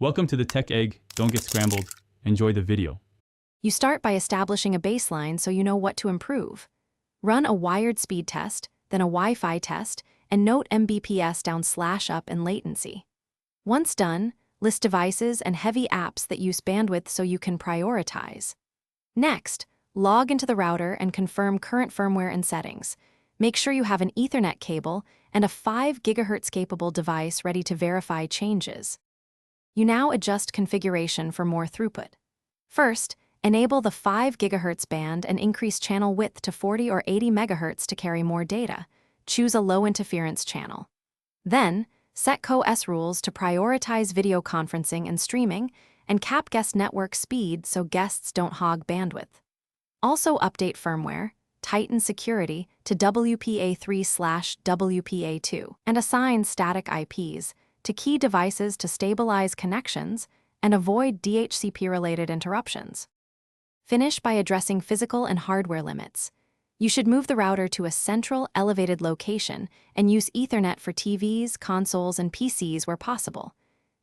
Welcome to the Tech Egg. Don't get scrambled. Enjoy the video. You start by establishing a baseline so you know what to improve. Run a wired speed test, then a Wi-Fi test, and note Mbps down/up and latency. Once done, list devices and heavy apps that use bandwidth so you can prioritize. Next, log into the router and confirm current firmware and settings. Make sure you have an Ethernet cable and a 5 GHz capable device ready to verify changes. You now adjust configuration for more throughput. First, enable the 5 GHz band and increase channel width to 40 or 80 MHz to carry more data. Choose a low interference channel. Then, set CoS rules to prioritize video conferencing and streaming, and cap guest network speed so guests don't hog bandwidth. Also update firmware, tighten security to WPA3/WPA2, and assign static IPs to key devices to stabilize connections and avoid DHCP-related interruptions. Finish by addressing physical and hardware limits. You should move the router to a central, elevated location and use Ethernet for TVs, consoles, and PCs where possible.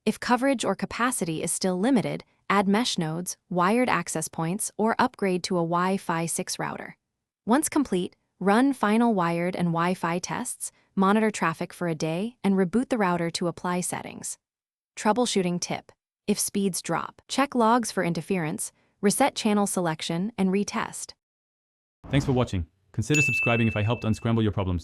If coverage or capacity is still limited, add mesh nodes, wired access points, or upgrade to a Wi-Fi 6 router. Once complete, run final wired and Wi-Fi tests, monitor traffic for a day, and reboot the router to apply settings. Troubleshooting tip: if speeds drop, check logs for interference, reset channel selection, and retest. Thanks for watching. Consider subscribing if I helped unscramble your problems.